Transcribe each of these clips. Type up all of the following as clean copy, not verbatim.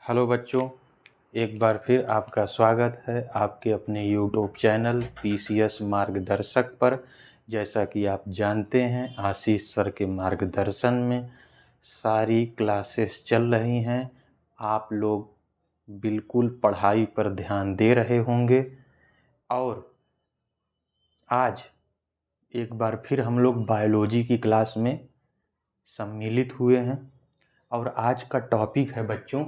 Hello बच्चों, एक बार फिर आपका स्वागत है आपके अपने यूट्यूब चैनल पीसीएस मार्गदर्शक पर। जैसा कि आप जानते हैं, आशीष सर के मार्गदर्शन में सारी क्लासेस चल रही हैं। आप लोग बिल्कुल पढ़ाई पर ध्यान दे रहे होंगे और आज एक बार फिर हम लोग बायोलॉजी की क्लास में सम्मिलित हुए हैं और आज का टॉपिक है बच्चों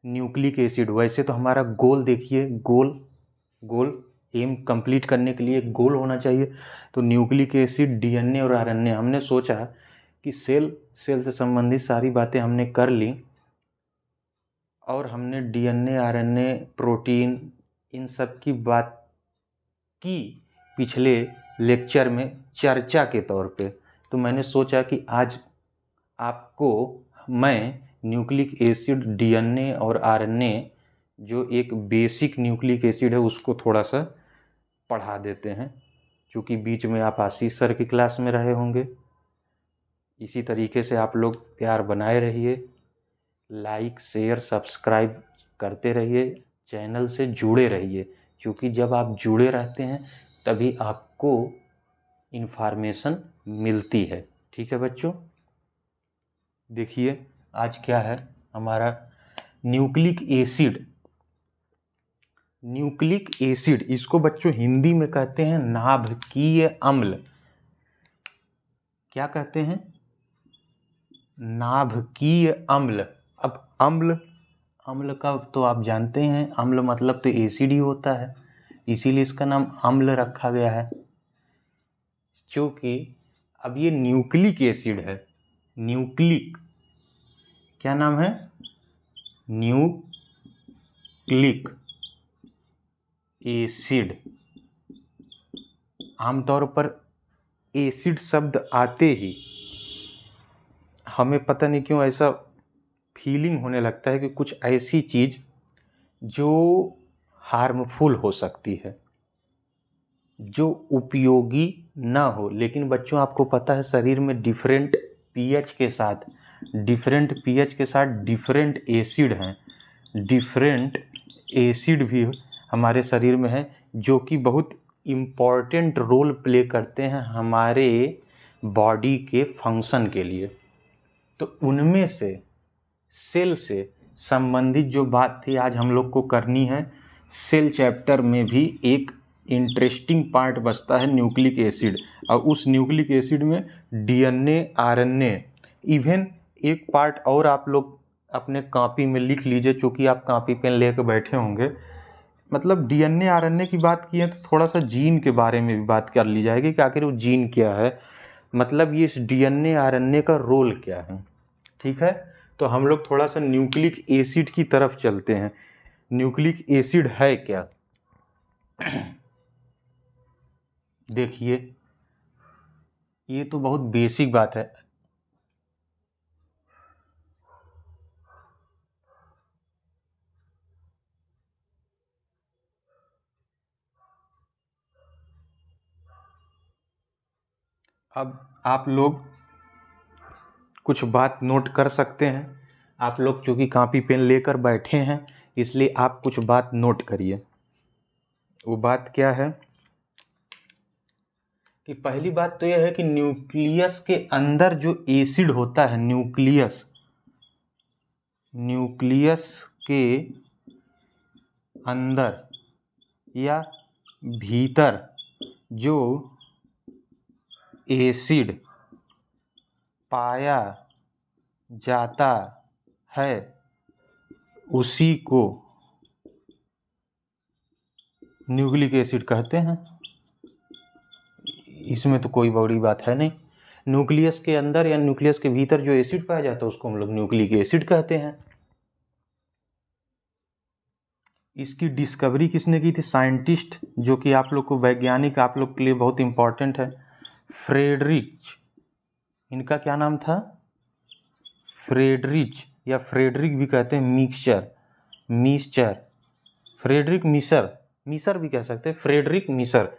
न्यूक्लिक एसिड। वैसे तो हमारा गोल देखिए, गोल एम कंप्लीट करने के लिए एक गोल होना चाहिए। तो न्यूक्लिक एसिड, डीएनए और आरएनए हमने सोचा कि सेल से संबंधित सारी बातें हमने कर ली और हमने डीएनए, आरएनए, प्रोटीन इन सब की बात की पिछले लेक्चर में चर्चा के तौर पे। तो मैंने सोचा कि आज आपको मैं न्यूक्लिक एसिड, डीएनए और आरएनए जो एक बेसिक न्यूक्लिक एसिड है उसको थोड़ा सा पढ़ा देते हैं, क्योंकि बीच में आप आशीष सर की क्लास में रहे होंगे। इसी तरीके से आप लोग प्यार बनाए रहिए, लाइक शेयर सब्सक्राइब करते रहिए, चैनल से जुड़े रहिए, क्योंकि जब आप जुड़े रहते हैं तभी आपको इन्फॉर्मेशन मिलती है। ठीक है बच्चों, देखिए आज क्या है हमारा न्यूक्लिक एसिड। न्यूक्लिक एसिड इसको बच्चों हिंदी में कहते हैं नाभिकीय अम्ल। क्या कहते हैं? नाभिकीय अम्ल। अब अम्ल का तो आप जानते हैं, अम्ल मतलब तो एसिड ही होता है, इसीलिए इसका नाम अम्ल रखा गया है। क्योंकि अब ये न्यूक्लिक एसिड है, न्यूक्लिक क्या नाम है? Nucleic acid. आमतौर पर एसिड शब्द आते ही हमें पता नहीं क्यों ऐसा फीलिंग होने लगता है कि कुछ ऐसी चीज़ जो हार्मफुल हो सकती है, जो उपयोगी ना हो। लेकिन बच्चों आपको पता है शरीर में डिफरेंट पीएच के साथ डिफरेंट एसिड हैं। डिफरेंट एसिड भी हमारे शरीर में है जो कि बहुत इम्पॉर्टेंट रोल प्ले करते हैं हमारे बॉडी के फंक्शन के लिए। तो उनमें से सेल से संबंधित जो बात थी आज हम लोग को करनी है। सेल चैप्टर में भी एक इंटरेस्टिंग पार्ट बचता है न्यूक्लिक एसिड, और उस न्यूक्लिक एसिड में डीएनए, आरएनए, इवन एक पार्ट और आप लोग अपने कॉपी में लिख लीजिए, चूँकि आप कॉपी पेन लेकर बैठे होंगे। मतलब डीएनए आरएनए की बात की है तो थोड़ा सा जीन के बारे में भी बात कर ली जाएगी कि आखिर वो जीन क्या है, मतलब ये इस डीएनए आरएनए का रोल क्या है। ठीक है, तो हम लोग थोड़ा सा न्यूक्लिक एसिड की तरफ चलते हैं। न्यूक्लिक एसिड है क्या? देखिए ये तो बहुत बेसिक बात है। अब आप लोग कुछ बात नोट कर सकते हैं। आप लोग चूँकि कॉपी पेन लेकर बैठे हैं इसलिए आप कुछ बात नोट करिए। वो बात क्या है कि पहली बात तो यह है कि न्यूक्लियस के अंदर जो एसिड होता है, न्यूक्लियस के अंदर या भीतर जो एसिड पाया जाता है उसी को न्यूक्लिक एसिड कहते हैं। इसमें तो कोई बड़ी बात है नहीं। न्यूक्लियस के अंदर या न्यूक्लियस के भीतर जो एसिड पाया जाता है उसको हम लोग न्यूक्लिक एसिड कहते हैं। इसकी डिस्कवरी किसने की थी? साइंटिस्ट, जो कि आप लोग को, वैज्ञानिक आप लोग के लिए बहुत इंपॉर्टेंट है, फ्रेडरिच। इनका क्या नाम था? फ्रेडरिच, या फ्रेडरिक भी कहते हैं, मिक्सचर, फ्रेडरिक मिसर भी कह सकते हैं, फ्रेडरिक मिसर।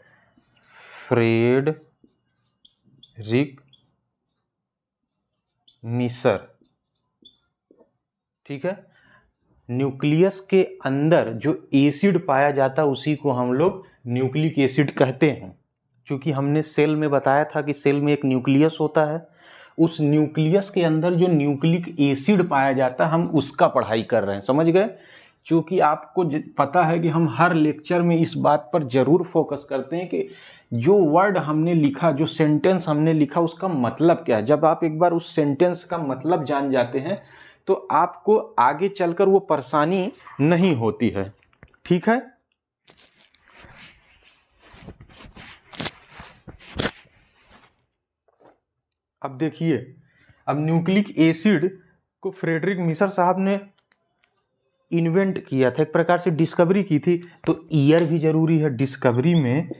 ठीक है, न्यूक्लियस के अंदर जो एसिड पाया जाता है उसी को हम लोग न्यूक्लिक एसिड कहते हैं। क्योंकि हमने सेल में बताया था कि सेल में एक न्यूक्लियस होता है, उस न्यूक्लियस के अंदर जो न्यूक्लिक एसिड पाया जाता है हम उसका पढ़ाई कर रहे हैं, समझ गए। क्योंकि आपको पता है कि हम हर लेक्चर में इस बात पर जरूर फोकस करते हैं कि जो वर्ड हमने लिखा, जो सेंटेंस हमने लिखा, उसका मतलब क्या है। जब आप एक बार उस सेंटेंस का मतलब जान जाते हैं तो आपको आगे चलकर वो परेशानी नहीं होती है, ठीक है। अब देखिए, अब न्यूक्लिक एसिड को फ्रेडरिक मिसर साहब ने इन्वेंट किया था, एक प्रकार से डिस्कवरी की थी। तो ईयर भी जरूरी है डिस्कवरी में,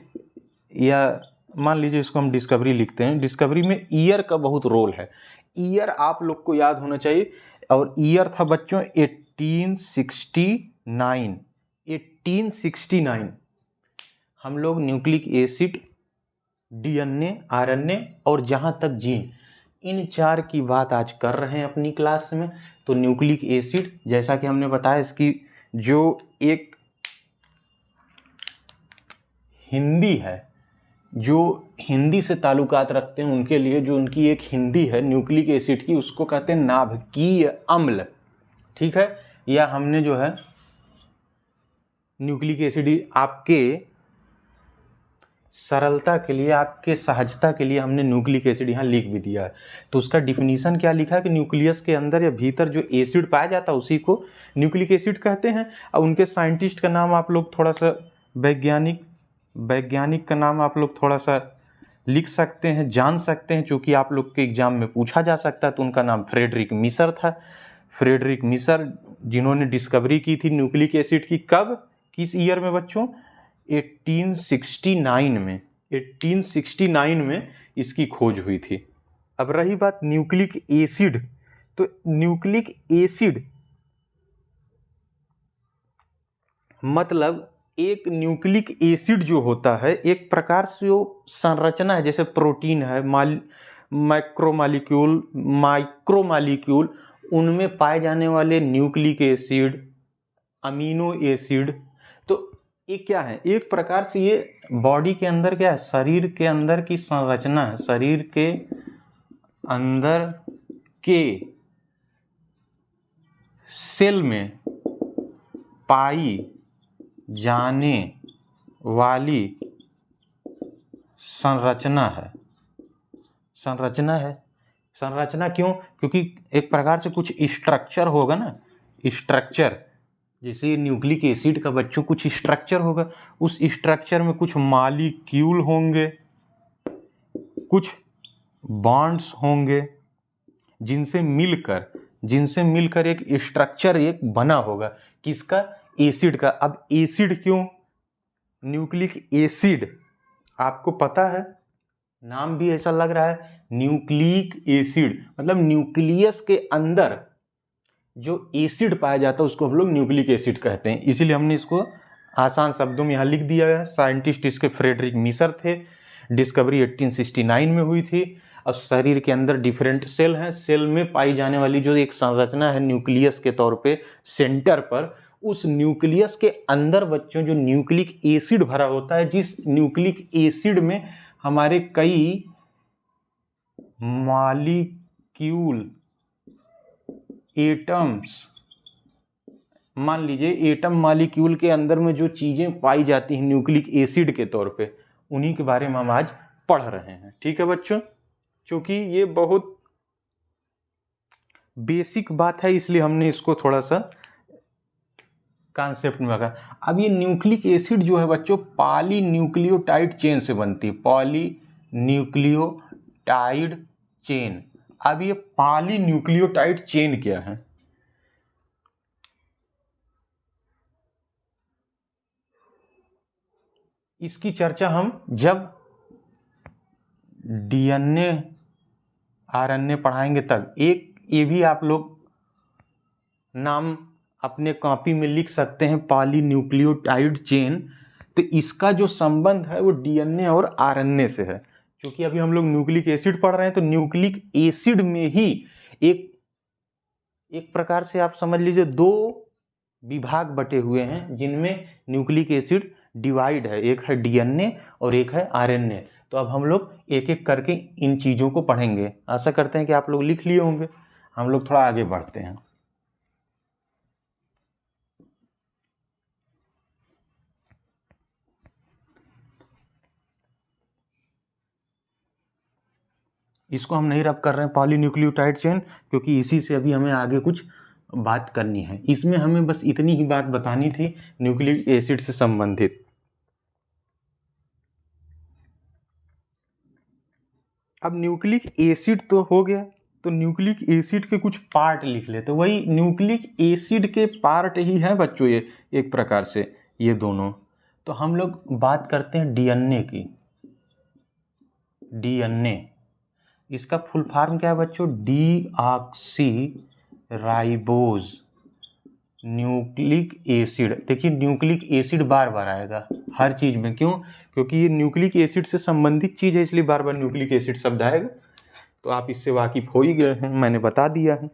या मान लीजिए इसको हम डिस्कवरी लिखते हैं। डिस्कवरी में ईयर का बहुत रोल है। ईयर आप लोग को याद होना चाहिए, और ईयर था बच्चों 1869। 1869 हम लोग न्यूक्लिक एसिड, डीएनए, आरएनए और जहाँ तक जीन, इन चार की बात आज कर रहे हैं अपनी क्लास में। तो न्यूक्लिक एसिड, जैसा कि हमने बताया, इसकी जो एक हिंदी है, जो हिंदी से ताल्लुकात रखते हैं उनके लिए जो उनकी एक हिंदी है न्यूक्लिक एसिड की, उसको कहते हैं नाभिकीय अम्ल, ठीक है। या हमने जो है न्यूक्लिक एसिड आपके सरलता के लिए, आपके सहजता के लिए हमने न्यूक्लिक एसिड यहाँ लिख भी दिया है। तो उसका डिफिनीशन क्या लिखा है कि न्यूक्लियस के अंदर या भीतर जो एसिड पाया जाता है उसी को न्यूक्लिक एसिड कहते हैं। और उनके साइंटिस्ट का नाम आप लोग थोड़ा सा, वैज्ञानिक का नाम आप लोग थोड़ा सा लिख सकते हैं, जान सकते हैं, चूँकि आप लोग के एग्जाम में पूछा जा सकता है। तो उनका नाम फ्रेडरिक मिसर था। फ्रेडरिक मिसर, जिन्होंने डिस्कवरी की थी न्यूक्लिक एसिड की। कब, किस ईयर में बच्चों? 1869 में। 1869 में इसकी खोज हुई थी। अब रही बात न्यूक्लिक एसिड, तो न्यूक्लिक एसिड मतलब एक न्यूक्लिक एसिड जो होता है एक प्रकार से वो संरचना है, जैसे प्रोटीन है, माइक्रोमॉलिक्यूल, उनमें पाए जाने वाले न्यूक्लिक एसिड, अमीनो एसिड। तो ये क्या है, एक प्रकार से ये बॉडी के अंदर क्या है, शरीर के अंदर की संरचना है। शरीर के अंदर के सेल में पाई जाने वाली संरचना है। संरचना क्यों? क्योंकि एक प्रकार से कुछ स्ट्रक्चर होगा ना, स्ट्रक्चर, जैसे न्यूक्लिक एसिड का बच्चों कुछ स्ट्रक्चर होगा, उस स्ट्रक्चर में कुछ मॉलिक्यूल होंगे, कुछ बॉन्ड्स होंगे, जिनसे मिलकर एक स्ट्रक्चर एक बना होगा। किसका? एसिड का। अब एसिड क्यों? न्यूक्लिक एसिड, आपको पता है, नाम भी ऐसा लग रहा है, न्यूक्लिक एसिड मतलब न्यूक्लियस के अंदर जो एसिड पाया जाता है उसको हम लोग न्यूक्लिक एसिड कहते हैं। इसीलिए हमने इसको आसान शब्दों में यहाँ लिख दिया है। साइंटिस्ट इसके फ्रेडरिक मिसर थे। डिस्कवरी 1869 में हुई थी। अब शरीर के अंदर डिफरेंट सेल हैं, सेल में पाई जाने वाली जो एक संरचना है न्यूक्लियस के तौर पे सेंटर पर, उस न्यूक्लियस के अंदर बच्चों जो न्यूक्लिक एसिड भरा होता है, जिस न्यूक्लिक एसिड में हमारे कई मॉलिक्यूल, एटम्स, मान लीजिए एटम मॉलिक्यूल के अंदर में जो चीजें पाई जाती हैं न्यूक्लिक एसिड के तौर पे, उन्हीं के बारे में हम आज पढ़ रहे हैं। ठीक है बच्चों, क्योंकि ये बहुत बेसिक बात है इसलिए हमने इसको थोड़ा सा कॉन्सेप्ट में रखा। अब ये न्यूक्लिक एसिड जो है बच्चों पॉलीन्यूक्लियोटाइड चेन से बनती है, पॉलीन्यूक्लियोटाइड चेन। अब ये पॉलीन्यूक्लियोटाइड चेन क्या है? इसकी चर्चा हम जब डीएनए आरएनए पढ़ाएंगे तब। एक ये भी आप लोग नाम अपने कॉपी में लिख सकते हैं, पॉलीन्यूक्लियोटाइड चेन। तो इसका जो संबंध है वो डीएनए और आरएनए से है। क्योंकि अभी हम लोग न्यूक्लिक एसिड पढ़ रहे हैं, तो न्यूक्लिक एसिड में ही एक प्रकार से आप समझ लीजिए दो विभाग बटे हुए हैं जिनमें न्यूक्लिक एसिड डिवाइड है, एक है डीएनए और एक है आरएनए। तो अब हम लोग एक एक करके इन चीज़ों को पढ़ेंगे। आशा करते हैं कि आप लोग लिख लिए होंगे। हम लोग थोड़ा आगे बढ़ते हैं। इसको हम नहीं रब कर रहे हैं पॉलीन्यूक्लियोटाइड चेन, क्योंकि इसी से अभी हमें आगे कुछ बात करनी है। इसमें हमें बस इतनी ही बात बतानी थी न्यूक्लिक एसिड से संबंधित। अब न्यूक्लिक एसिड तो हो गया, तो न्यूक्लिक एसिड के कुछ पार्ट लिख लेते। तो वही न्यूक्लिक एसिड के पार्ट ही हैं बच्चों ये, एक प्रकार से ये दोनों। तो हम लोग बात करते हैं डीएनए की। डीएनए, इसका फुल फॉर्म क्या है बच्चों? Deoxy ribose nucleic acid. देखिए न्यूक्लिक एसिड बार बार आएगा हर चीज में, क्यों? क्योंकि ये न्यूक्लिक एसिड से संबंधित चीज है, इसलिए बार बार न्यूक्लिक एसिड शब्द आएगा। तो आप इससे वाकिफ हो ही गए हैं, मैंने बता दिया है।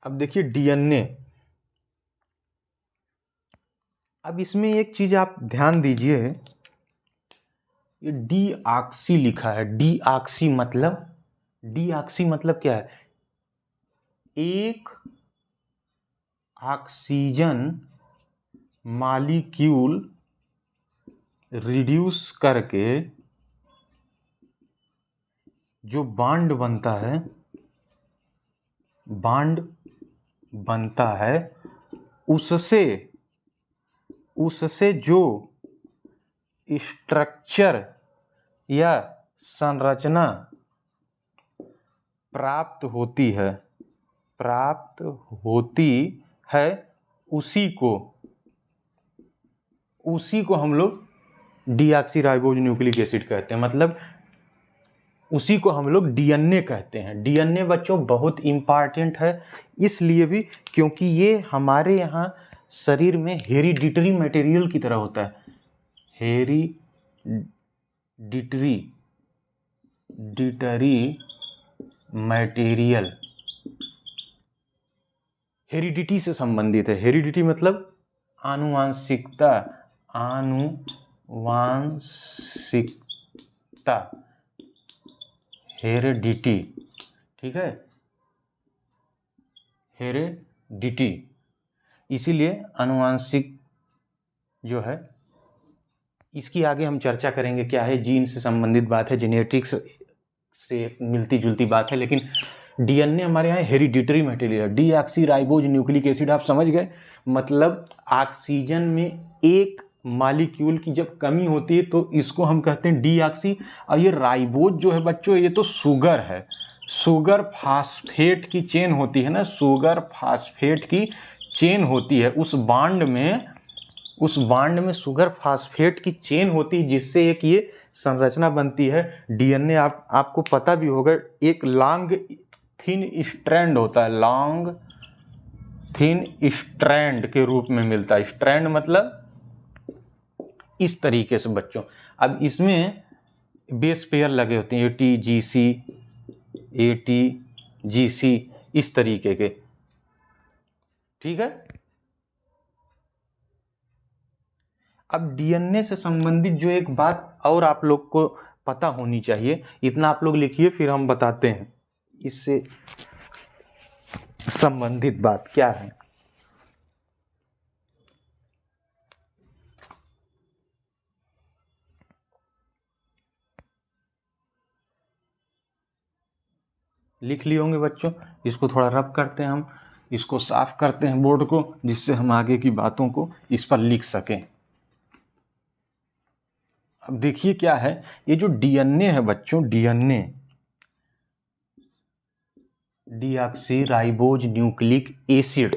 अब देखिए डीएनए, अब इसमें एक चीज आप ध्यान दीजिए, ये डीऑक्सी लिखा है। डीऑक्सी मतलब क्या है? एक ऑक्सीजन मॉलिक्यूल रिड्यूस करके जो बॉन्ड बनता है उससे जो स्ट्रक्चर या संरचना प्राप्त होती है उसी को हम लोग डीऑक्सीराइबोज न्यूक्लिक एसिड कहते हैं। मतलब उसी को हम लोग डीएनए कहते हैं। डीएनए बच्चों बहुत इंपॉर्टेंट है, इसलिए भी क्योंकि ये हमारे यहाँ शरीर में हेरिडिटरी मटेरियल की तरह होता है। हेरिडिटरी मटेरियल, हेरिडिटी से संबंधित है। हेरिडिटी मतलब आनुवांशिकता, हेरिडिटी, ठीक है, हेरिडिटी। इसीलिए आनुवांशिक जो है, इसकी आगे हम चर्चा करेंगे क्या है। जीन से संबंधित बात है, जेनेटिक्स से मिलती जुलती बात है, लेकिन डीएनए हमारे यहाँ hereditary material. Deoxyribose nucleic acid आप समझ गए, मतलब ऑक्सीजन में एक मॉलिक्यूल की जब कमी होती है तो इसको हम कहते हैं डीऑक्सी। और ये राइबोज जो है बच्चों, ये तो शुगर है, शुगर फास्फेट की चेन होती है ना, शुगर फास्फेट की चेन होती है। उस बॉन्ड में शुगर फास्फेट की चेन होती है, जिससे एक ये संरचना बनती है डीएनए। आपको पता भी होगा, एक लॉन्ग थिन स्ट्रैंड होता है, लॉन्ग थिन स्ट्रैंड के रूप में मिलता है। स्ट्रैंड मतलब इस तरीके से बच्चों। अब इसमें बेस पेयर लगे होते हैं, ATGC इस तरीके के, ठीक है। अब डीएनए से संबंधित जो एक बात और आप लोग को पता होनी चाहिए, इतना आप लोग लिखिए, फिर हम बताते हैं इससे संबंधित बात क्या है। लिख लिए होंगे बच्चों। इसको थोड़ा रब करते हैं, हम इसको साफ करते हैं बोर्ड को, जिससे हम आगे की बातों को इस पर लिख सकें। अब देखिए क्या है, ये जो डीएनए है बच्चों, डीएनए डीऑक्सीराइबोज न्यूक्लिक एसिड,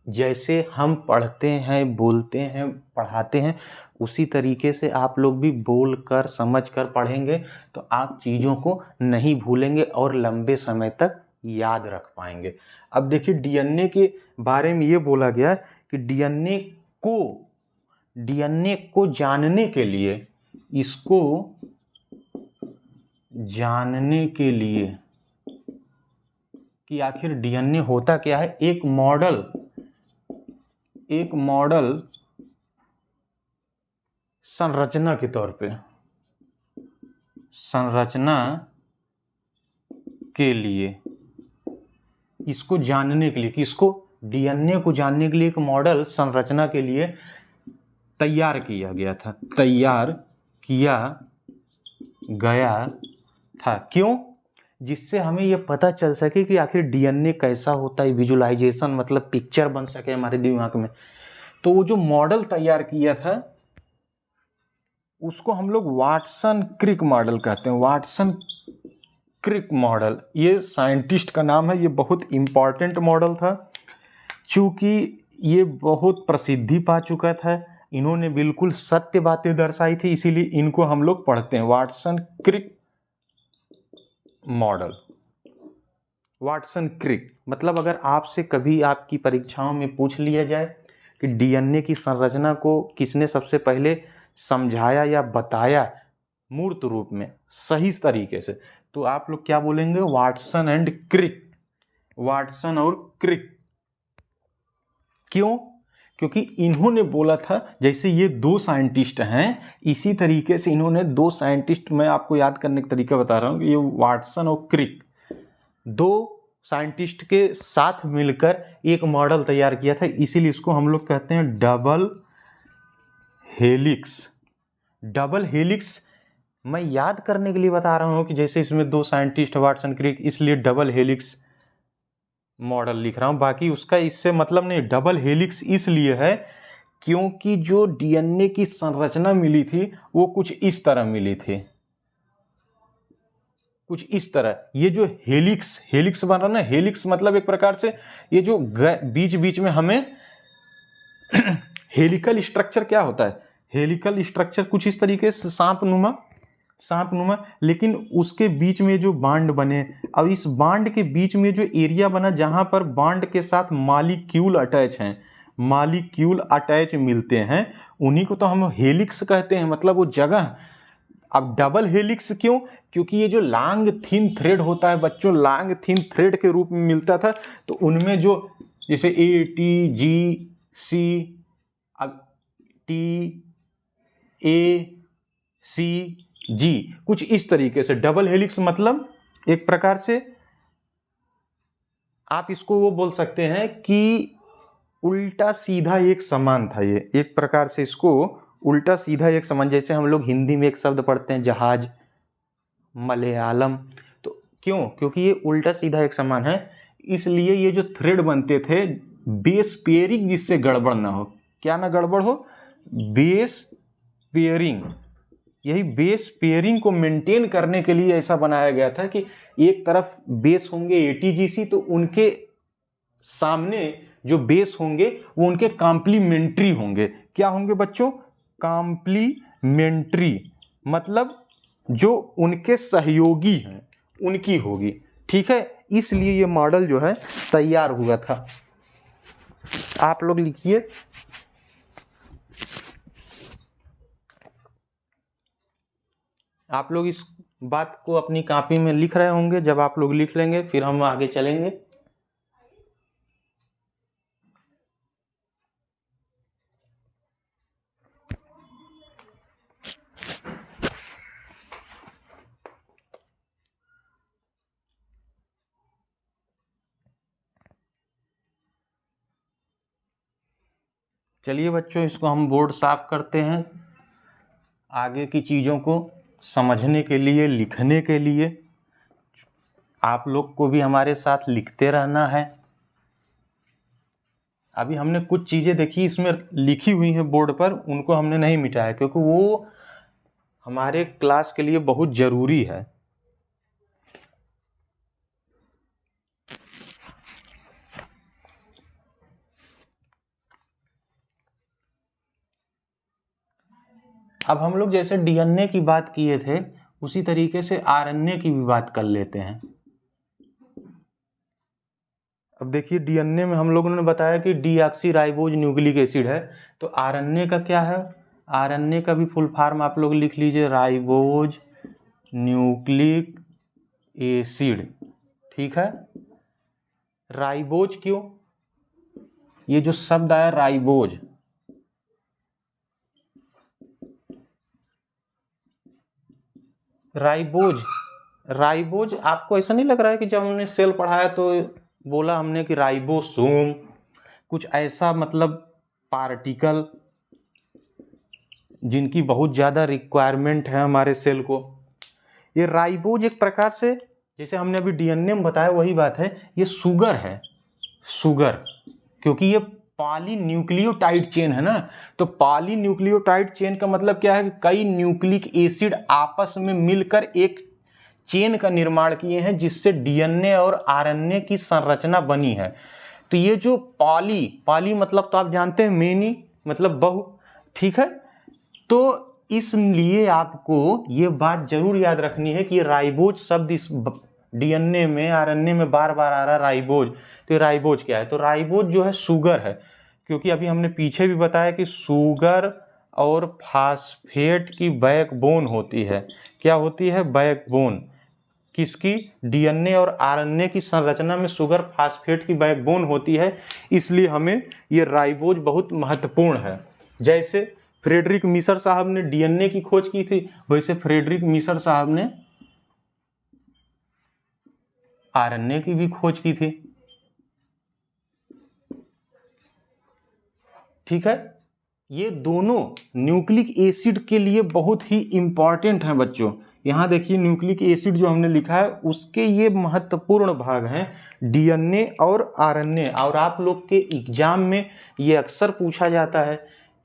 जैसे हम पढ़ते हैं, बोलते हैं, पढ़ाते हैं, उसी तरीके से आप लोग भी बोल कर समझ कर पढ़ेंगे तो आप चीज़ों को नहीं भूलेंगे और लंबे समय तक याद रख पाएंगे। अब देखिए डीएनए के बारे में ये बोला गया कि डीएनए को जानने के लिए इसको जानने के लिए कि आखिर डीएनए होता क्या है, एक मॉडल संरचना के तौर पे, संरचना के लिए, इसको जानने के लिए, किसको, डीएनए को जानने के लिए एक मॉडल संरचना के लिए तैयार किया गया था, क्यों, जिससे हमें यह पता चल सके कि आखिर डीएनए कैसा होता है, विजुअलाइजेशन मतलब पिक्चर बन सके हमारे दिमाग में। तो वो जो मॉडल तैयार किया था उसको हम लोग वाटसन क्रिक मॉडल कहते हैं, वाटसन क्रिक मॉडल, ये साइंटिस्ट का नाम है। ये बहुत इंपॉर्टेंट मॉडल था चूँकि ये बहुत प्रसिद्धि पा चुका था, इन्होंने बिल्कुल सत्य बातें दर्शाई थी, इसीलिए इनको हम लोग पढ़ते हैं, Watson Crick model. Watson Crick मतलब अगर आपसे कभी आपकी परीक्षाओं में पूछ लिया जाए कि डीएनए की संरचना को किसने सबसे पहले समझाया या बताया मूर्त रूप में सही तरीके से, तो आप लोग क्या बोलेंगे, वाटसन एंड क्रिक, वाटसन और क्रिक। क्यों, क्योंकि इन्होंने बोला था, जैसे ये दो साइंटिस्ट हैं इसी तरीके से इन्होंने दो साइंटिस्ट, मैं आपको याद करने का तरीका बता रहा हूँ कि ये वाटसन और क्रिक दो साइंटिस्ट के साथ मिलकर एक मॉडल तैयार किया था, इसीलिए इसको हम लोग कहते हैं डबल हेलिक्स। डबल हेलिक्स मैं याद करने के लिए बता रहा हूँ कि जैसे इसमें दो साइंटिस्ट वाटसन क्रिक, इसलिए डबल हेलिक्स मॉडल लिख रहा हूँ, बाकी उसका इससे मतलब नहीं। डबल हेलिक्स इसलिए है क्योंकि जो डीएनए की संरचना मिली थी वो कुछ इस तरह मिली थी, कुछ इस तरह। ये जो हेलिक्स बन रहा ना, हेलिक्स मतलब एक प्रकार से ये जो बीच बीच में हमें हेलिकल स्ट्रक्चर क्या होता है, हेलिकल स्ट्रक्चर कुछ इस तरीके से सांपनुमा, लेकिन उसके बीच में जो बांड बने, अब इस बांड के बीच में जो एरिया बना जहां पर बांड के साथ मॉलिक्यूल अटैच मिलते हैं, उन्हीं को तो हम हेलिक्स कहते हैं, मतलब वो जगह। अब डबल हेलिक्स क्यों, क्योंकि ये जो लॉन्ग थिन थ्रेड होता है बच्चों, लॉन्ग थिन थ्रेड के रूप में मिलता था, तो उनमें जो जैसे ए टी जी सी, अब टी ए सी जी, कुछ इस तरीके से डबल हेलिक्स मतलब एक प्रकार से आप इसको वो बोल सकते हैं कि उल्टा सीधा एक समान था। ये एक प्रकार से इसको उल्टा सीधा एक समान, जैसे हम लोग हिंदी में एक शब्द पढ़ते हैं जहाज, मलयालम, तो क्यों, क्योंकि ये उल्टा सीधा एक समान है, इसलिए ये जो थ्रेड बनते थे बेस पेयरिंग, जिससे गड़बड़ ना हो, क्या ना गड़बड़ हो, बेस पेयरिंग, यही बेस पेयरिंग को मेंटेन करने के लिए ऐसा बनाया गया था कि एक तरफ बेस होंगे एटीजीसी, तो उनके सामने जो बेस होंगे वो उनके कॉम्प्लीमेंट्री होंगे। क्या होंगे बच्चों, कॉम्प्लीमेंट्री, मतलब जो उनके सहयोगी हैं उनकी होगी, ठीक है। इसलिए ये मॉडल जो है तैयार हुआ था। आप लोग लिखिए, आप लोग इस बात को अपनी कॉपी में लिख रहे होंगे, जब आप लोग लिख लेंगे फिर हम आगे चलेंगे। चलिए बच्चों, इसको हम बोर्ड साफ करते हैं। आगे की चीज़ों को समझने के लिए, लिखने के लिए आप लोग को भी हमारे साथ लिखते रहना है। अभी हमने कुछ चीज़ें देखी इसमें लिखी हुई हैं बोर्ड पर, उनको हमने नहीं मिटाया क्योंकि वो हमारे क्लास के लिए बहुत ज़रूरी है। अब हम लोग जैसे डीएनए की बात किए थे उसी तरीके से आरएनए की भी बात कर लेते हैं। अब देखिए, डीएनए में हम लोगों ने बताया कि डीऑक्सीराइबोज न्यूक्लिक एसिड है, तो आरएनए का क्या है, आरएनए का भी फुल फॉर्म आप लोग लिख लीजिए, राइबोज न्यूक्लिक एसिड, ठीक है। राइबोज क्यों, ये जो शब्द आया राइबोज, राइबोज, राइबोज आपको ऐसा नहीं लग रहा है कि जब हमने सेल पढ़ाया तो बोला हमने कि राइबोसोम, कुछ ऐसा मतलब पार्टिकल जिनकी बहुत ज़्यादा रिक्वायरमेंट है हमारे सेल को। ये राइबोज एक प्रकार से, जैसे हमने अभी डीएनए में बताया वही बात है, ये शुगर है, शुगर, क्योंकि ये पॉलीन्यूक्लियोटाइड चेन है ना। तो पॉलीन्यूक्लियोटाइड चेन का मतलब क्या है कि कई न्यूक्लिक एसिड आपस में मिलकर एक चेन का निर्माण किए हैं जिससे डीएनए और आरएनए की संरचना बनी है। तो ये जो पॉली मतलब तो आप जानते हैं मेनी मतलब बहु, ठीक है। तो इसलिए आपको ये बात जरूर याद रखनी है कि राइबोज शब्द इस डीएनए में आरएनए में बार बार आ रहा है राइबोज। तो ये राइबोज क्या है, तो राइबोज जो है शुगर है, क्योंकि अभी हमने पीछे भी बताया कि शुगर और फास्फेट की बैकबोन होती है। क्या होती है, बैकबोन किसकी, डीएनए और आरएनए की संरचना में शुगर फास्फेट की बैकबोन होती है, इसलिए हमें ये राइबोज बहुत महत्वपूर्ण है। जैसे फ्रेडरिक मिशर साहब ने डीएनए की खोज की थी, वैसे फ्रेडरिक मिशर साहब ने आरएनए की भी खोज की थी, ठीक है। ये दोनों न्यूक्लिक एसिड के लिए बहुत ही इंपॉर्टेंट हैं बच्चों। यहाँ देखिए न्यूक्लिक एसिड जो हमने लिखा है उसके ये महत्वपूर्ण भाग हैं डीएनए और आरएनए। और आप लोग के एग्जाम में ये अक्सर पूछा जाता है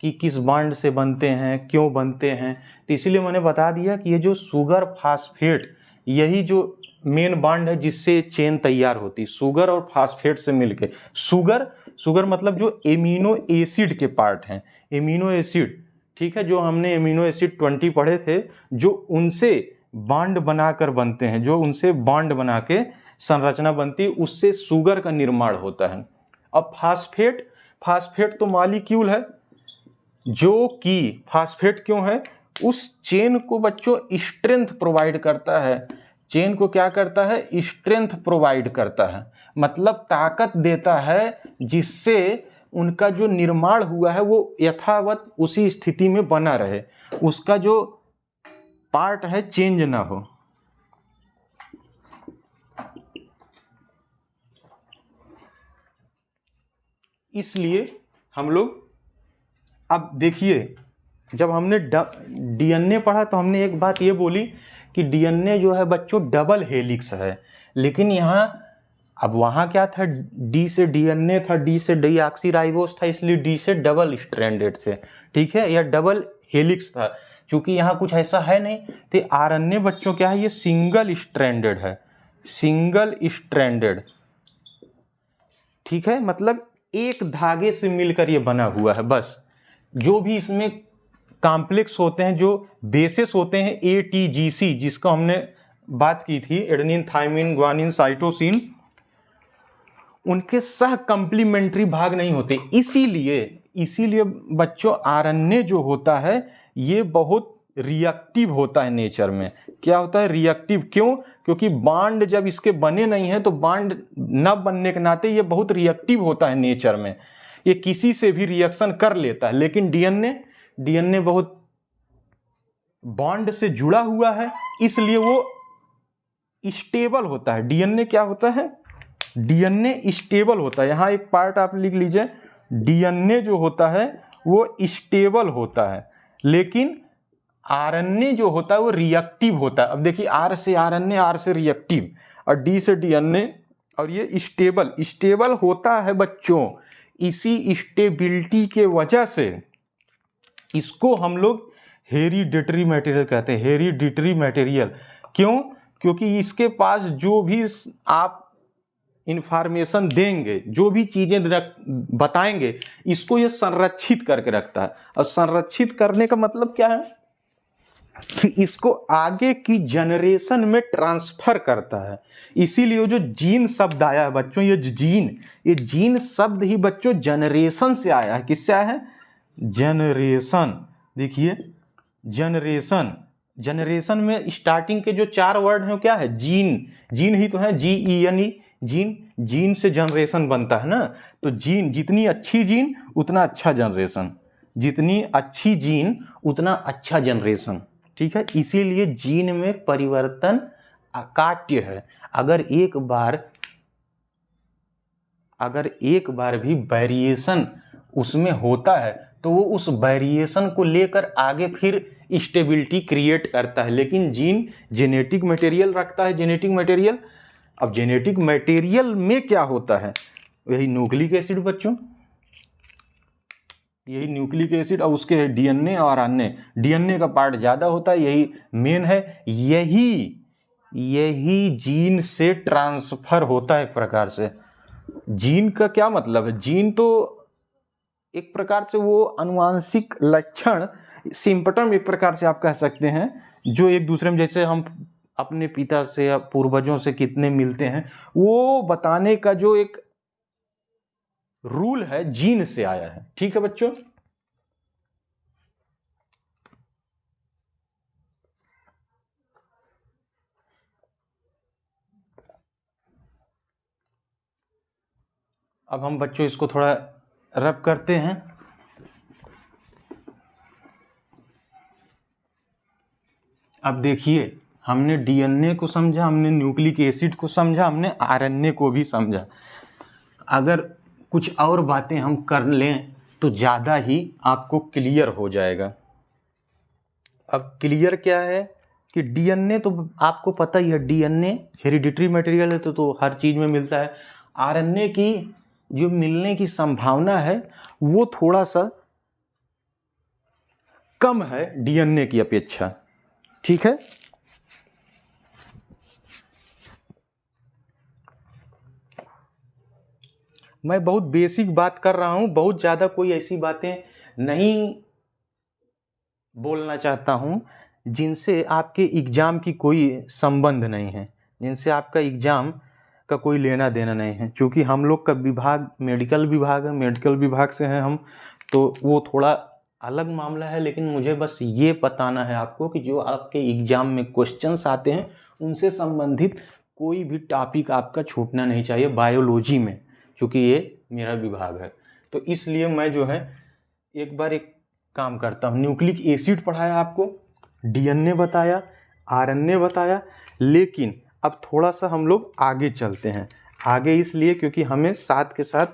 कि किस बॉन्ड से बनते हैं, क्यों बनते हैं, तो इसीलिए मैंने बता दिया कि ये जो शुगर फास्फेट, यही जो मेन बॉन्ड है जिससे चेन तैयार होती है, शुगर और फास्फेट से मिलके। शुगर मतलब जो एमिनो एसिड के पार्ट हैं, एमिनो एसिड, ठीक है, जो हमने एमिनो एसिड 20 पढ़े थे, जो उनसे बॉन्ड बनाकर बनते हैं, जो उनसे बॉन्ड बना के संरचना बनती है, उससे शुगर का निर्माण होता है। अब फास्फेट तो मॉलिक्यूल है, जो कि फास्फेट क्यों है, उस चेन को बच्चों स्ट्रेंथ प्रोवाइड करता है। चेन को क्या करता है, स्ट्रेंथ प्रोवाइड करता है, मतलब ताकत देता है, जिससे उनका जो निर्माण हुआ है वो यथावत उसी स्थिति में बना रहे, उसका जो पार्ट है चेंज ना हो। इसलिए हम लोग, अब देखिए, जब हमने डीएनए पढ़ा तो हमने एक बात ये बोली कि डीएनए जो है बच्चों डबल हेलिक्स है, लेकिन यहाँ अब वहाँ क्या था, डी से डीएनए था, डी से डीऑक्सीराइबोस था, इसलिए डी से डबल स्ट्रैंडेड थे, ठीक है, या डबल हेलिक्स था, क्योंकि यहाँ कुछ ऐसा है नहीं। तो आरएनए बच्चों क्या है, ये सिंगल स्ट्रैंडेड है, सिंगल स्ट्रैंडेड, ठीक है, मतलब एक धागे से मिलकर ये बना हुआ है बस। जो भी इसमें कॉम्प्लेक्स होते हैं, जो बेसिस होते हैं ATGC, जिसको हमने बात की थी, एडेनिन, थाइमिन, ग्वानिन, साइटोसिन, उनके सह कंप्लीमेंट्री भाग नहीं होते। इसीलिए बच्चों आरएनए जो होता है ये बहुत रिएक्टिव होता है नेचर में। क्या होता है, रिएक्टिव, क्यों, क्योंकि बॉन्ड जब इसके बने नहीं है तो बॉन्ड न बनने के नाते ये बहुत रिएक्टिव होता है नेचर में, ये किसी से भी रिएक्शन कर लेता है। लेकिन डीएनए बहुत बॉन्ड से जुड़ा हुआ है, इसलिए वो स्टेबल होता है। डीएनए क्या होता है, डीएनए स्टेबल होता है। यहाँ एक पार्ट आप लिख लीजिए, डीएनए जो होता है वो स्टेबल होता है, लेकिन आरएनए जो होता है वो रिएक्टिव होता है। अब देखिए, आर से आरएनए, आर से रिएक्टिव, और डी से डीएनए, और ये स्टेबल होता है बच्चों। इसी स्टेबिलिटी के वजह से इसको हम लोग हेरिडिटरी मटेरियल कहते हैं, हेरिडिटरी मटेरियल। क्यों, क्योंकि इसके पास जो भी आप इंफॉर्मेशन देंगे, जो भी चीजें बताएंगे, इसको ये संरक्षित करके रखता है। और संरक्षित करने का मतलब क्या है कि इसको आगे की जनरेशन में ट्रांसफर करता है। इसीलिए जो जीन शब्द आया है बच्चों, ये जीन शब्द ही बच्चों जनरेशन से आया है। किससे आया है, जनरेशन। देखिए जनरेशन, जनरेशन में स्टार्टिंग के जो 4 वर्ड हैं वो क्या है? जीन, जीन ही तो है, GENE, जीन, जीन से जनरेशन बनता है ना। तो जीन, जितनी अच्छी जीन उतना अच्छा जनरेशन, जितनी अच्छी जीन उतना अच्छा जनरेशन, ठीक है। इसीलिए जीन में परिवर्तन अकाट्य है। अगर एक बार भी वेरिएशन उसमें होता है तो वो उस वेरिएशन को लेकर आगे फिर स्टेबिलिटी क्रिएट करता है। लेकिन जीन जेनेटिक मटेरियल रखता है, जेनेटिक मटेरियल। अब जेनेटिक मटेरियल में क्या होता है? यही न्यूक्लिक एसिड बच्चों, यही न्यूक्लिक एसिड और उसके DNA और RNA, DNA का पार्ट ज़्यादा होता है, यही मेन है। यही जीन से ट्रांसफर होता है एक प्रकार से। जीन का क्या मतलब है? जीन तो एक प्रकार से वो अनुवांशिक लक्षण, सिम्पटम एक प्रकार से आप कह सकते हैं, जो एक दूसरे में, जैसे हम अपने पिता से या पूर्वजों से कितने मिलते हैं, वो बताने का जो एक रूल है जीन से आया है। ठीक है बच्चों। अब हम बच्चों इसको थोड़ा रब करते हैं। अब देखिए, हमने DNA को समझा, हमने न्यूक्लिक एसिड को समझा, हमने RNA को भी समझा। अगर कुछ और बातें हम कर लें तो ज़्यादा ही आपको क्लियर हो जाएगा। अब क्लियर क्या है कि DNA तो आपको पता ही है, DNA हेरिडिटरी मटेरियल है तो हर चीज़ में मिलता है। RNA की जो मिलने की संभावना है वो थोड़ा सा कम है DNA की अपेक्षा। ठीक है। मैं बहुत बेसिक बात कर रहा हूं, बहुत ज़्यादा कोई ऐसी बातें नहीं बोलना चाहता हूं जिनसे आपके एग्ज़ाम की कोई संबंध नहीं है, जिनसे आपका एग्ज़ाम का कोई लेना देना नहीं है। क्योंकि हम लोग का विभाग मेडिकल विभाग है, मेडिकल विभाग से हैं हम, तो वो थोड़ा अलग मामला है। लेकिन मुझे बस ये बताना है आपको कि जो आपके एग्ज़ाम में क्वेश्चंस आते हैं उनसे संबंधित कोई भी टॉपिक आपका छूटना नहीं चाहिए बायोलॉजी में, क्योंकि ये मेरा विभाग है। तो इसलिए मैं जो है एक बार एक काम करता हूँ। न्यूक्लिक एसिड पढ़ाया आपको, DNA बताया, RNA बताया, लेकिन अब थोड़ा सा हम लोग आगे चलते हैं। आगे इसलिए क्योंकि हमें साथ के साथ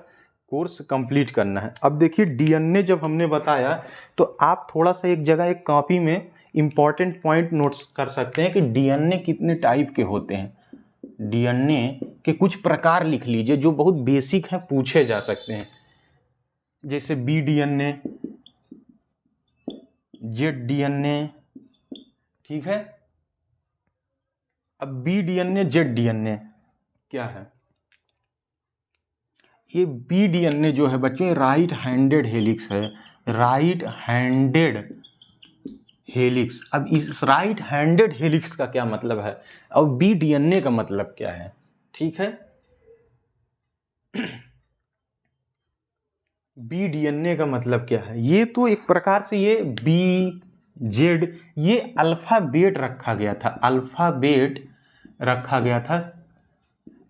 कोर्स कंप्लीट करना है। अब देखिए, DNA जब हमने बताया तो आप थोड़ा सा एक जगह एक कॉपी में इम्पॉर्टेंट पॉइंट नोट्स कर सकते हैं कि DNA कितने टाइप के होते हैं। DNA के कुछ प्रकार लिख लीजिए जो बहुत बेसिक हैं, पूछे जा सकते हैं। जैसे B-DNA, Z-DNA, ठीक है। अब B-DNA Z-DNA क्या है? ये B-DNA जो है बच्चों, ये राइट हैंडेड हेलिक्स है, राइट हैंडेड हेलिक्स। अब इस राइट हैंडेड हेलिक्स का क्या मतलब है और B-DNA का मतलब क्या है? ठीक है। B-DNA का मतलब क्या है? ये तो एक प्रकार से ये B-Z, ये अल्फाबेट रखा गया था, अल्फाबेट रखा गया था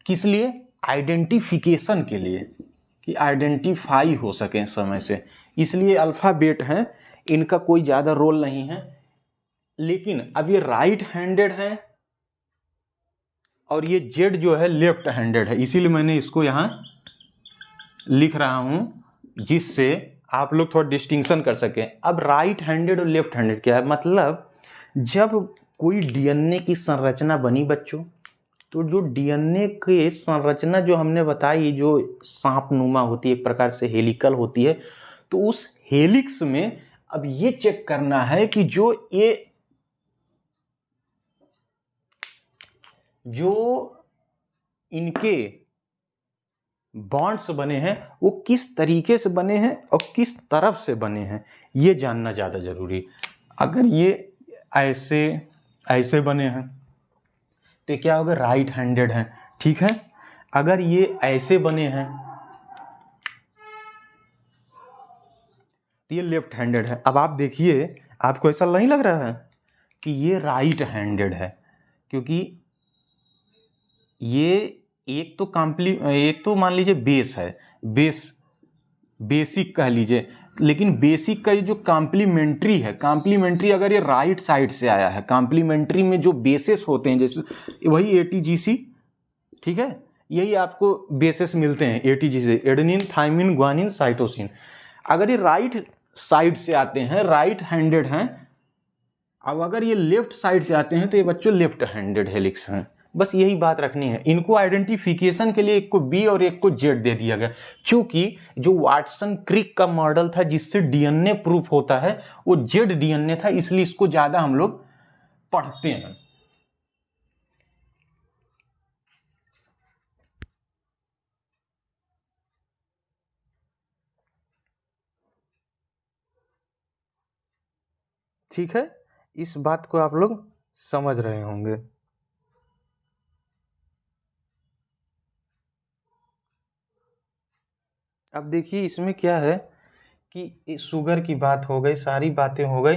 किस लिए? आइडेंटिफिकेशन के लिए, कि आइडेंटिफाई हो सके समय से, इसलिए अल्फाबेट हैं। इनका कोई ज़्यादा रोल नहीं है। लेकिन अब ये राइट हैंडेड है और ये जेड जो है लेफ्ट हैंडेड है, इसीलिए मैंने इसको यहाँ लिख रहा हूँ जिससे आप लोग थोड़ा डिस्टिंक्शन कर सकें। अब राइट हैंडेड और लेफ्ट हैंडेड क्या है? मतलब जब कोई DNA की संरचना बनी बच्चों, तो जो DNA की संरचना जो हमने बताई, जो सांप नुमा होती है, एक प्रकार से हेलिकल होती है, तो उस हेलिक्स में अब ये चेक करना है कि जो इनके बॉन्ड्स बने हैं वो किस तरीके से बने हैं और किस तरफ से बने हैं, ये जानना ज़्यादा जरूरी। अगर ये ऐसे बने हैं तो क्या होगा? राइट हैंडेड हैं, ठीक है। अगर ये ऐसे बने हैं तो ये लेफ्ट हैंडेड है। अब आप देखिए, आपको ऐसा नहीं लग रहा है कि ये राइट हैंडेड है, क्योंकि ये एक तो मान लीजिए बेस है, बेसिक कह लीजिए, लेकिन बेसिक का ये जो कॉम्प्लीमेंट्री है, कॉम्प्लीमेंट्री अगर ये राइट साइड से आया है, कॉम्प्लीमेंट्री में जो बेसिस होते हैं जैसे वही ATGC, ठीक है, यही आपको बेसिस मिलते हैं ATGC, adenine, thymine, guanine, cytosine. अगर ये राइट साइड से आते हैं, राइट हैंडेड हैं, अब अगर ये लेफ्ट साइड से आते हैं तो ये बच्चों लेफ्ट हैंडेड हेलिक्स हैं। बस यही बात रखनी है। इनको आइडेंटिफिकेशन के लिए एक को बी और एक को जेड दे दिया गया, क्योंकि जो वाटसन क्रिक का मॉडल था जिससे DNA प्रूफ होता है वो जेड DNA था, इसलिए इसको ज्यादा हम लोग पढ़ते हैं। ठीक है, इस बात को आप लोग समझ रहे होंगे। अब देखिए इसमें क्या है कि शुगर की बात हो गई, सारी बातें हो गई।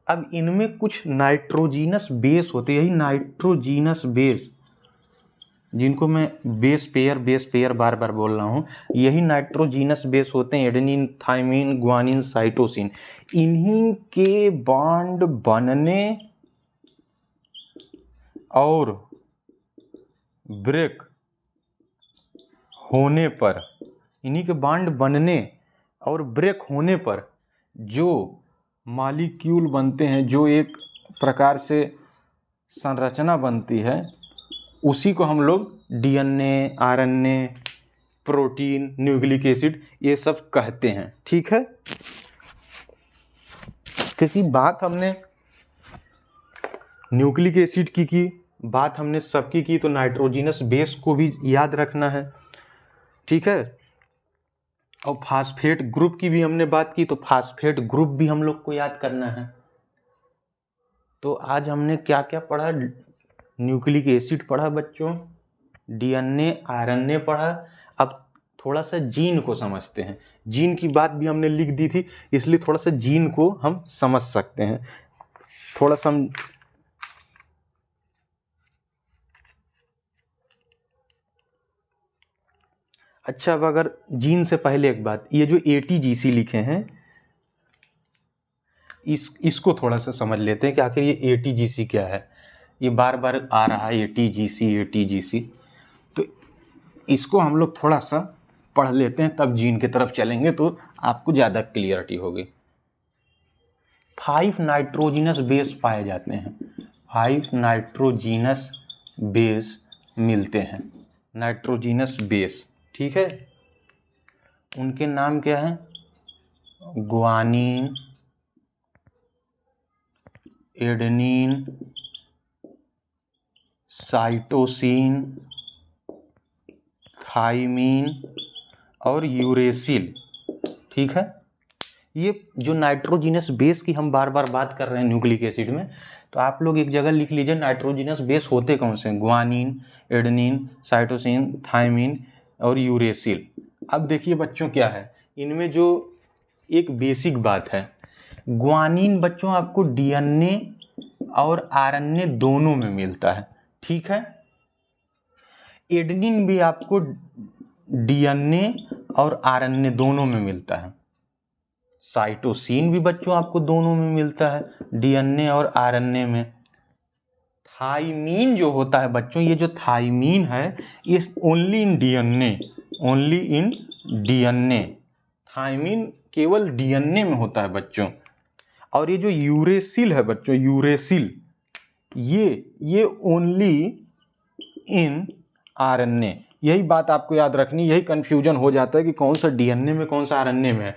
अब इनमें कुछ नाइट्रोजीनस बेस होते हैं, यही नाइट्रोजीनस बेस जिनको मैं बेस पेयर बार बार बोल रहा हूँ, यही नाइट्रोजीनस बेस होते हैं, एडेनिन, थाइमिन, ग्वानिन, साइटोसिन। इन्हीं के बॉन्ड बनने और ब्रेक होने पर, इन्हीं के बॉन्ड बनने और ब्रेक होने पर जो मॉलिक्यूल बनते हैं, जो एक प्रकार से संरचना बनती है, उसी को हम लोग DNA, RNA, protein, nucleic acid ये सब कहते हैं। ठीक है, क्योंकि बात हमने न्यूक्लिक एसिड की बात हमने सबकी की, तो नाइट्रोजिनस बेस को भी याद रखना है। ठीक है, और फास्फेट ग्रुप की भी हमने बात की, तो फास्फेट ग्रुप भी हम लोग को याद करना है। तो आज हमने क्या क्या पढ़ा? न्यूक्लिक एसिड पढ़ा बच्चों, DNA, RNA पढ़ा। अब थोड़ा सा जीन को समझते हैं। जीन की बात भी हमने लिख दी थी, इसलिए थोड़ा सा जीन को हम समझ सकते हैं। थोड़ा सा हम अच्छा, अब अगर जीन से पहले एक बात, ये जो ATGC लिखे हैं इसको थोड़ा सा समझ लेते हैं कि आखिर ये ATGC क्या है। ये बार बार आ रहा है ATGC। तो इसको हम लोग थोड़ा सा पढ़ लेते हैं, तब जीन की तरफ चलेंगे तो आपको ज़्यादा क्लियरिटी होगी। 5 नाइट्रोजिनस बेस पाए जाते हैं, 5 नाइट्रोजिनस बेस मिलते हैं, नाइट्रोजिनस बेस। ठीक है, उनके नाम क्या है? ग्वानिन, एडेनिन, साइटोसिन, थाइमिन और यूरेसिल। ठीक है, ये जो नाइट्रोजिनस बेस की हम बार बार बात कर रहे हैं न्यूक्लिक एसिड में, तो आप लोग एक जगह लिख लीजिए नाइट्रोजिनस बेस होते कौन से हैं? ग्वानिन, एडेनिन, साइटोसिन, थाइमिन और यूरेसिल। अब देखिए बच्चों क्या है इनमें, जो एक बेसिक बात है, ग्वानिन बच्चों आपको DNA और RNA दोनों में मिलता है। ठीक है, एडेनिन भी आपको DNA और RNA दोनों में मिलता है। साइटोसिन भी बच्चों आपको दोनों में मिलता है, DNA और RNA में। थाइमीन जो होता है बच्चों, ये जो थाइमीन है ये ओनली इन DNA, थाइमीन केवल DNA में होता है बच्चों। और ये जो यूरेसिल है बच्चों, यूरेसिल ये ओनली इन RNA। यही बात आपको याद रखनी, यही कंफ्यूजन हो जाता है कि कौन सा DNA में कौन सा RNA में है।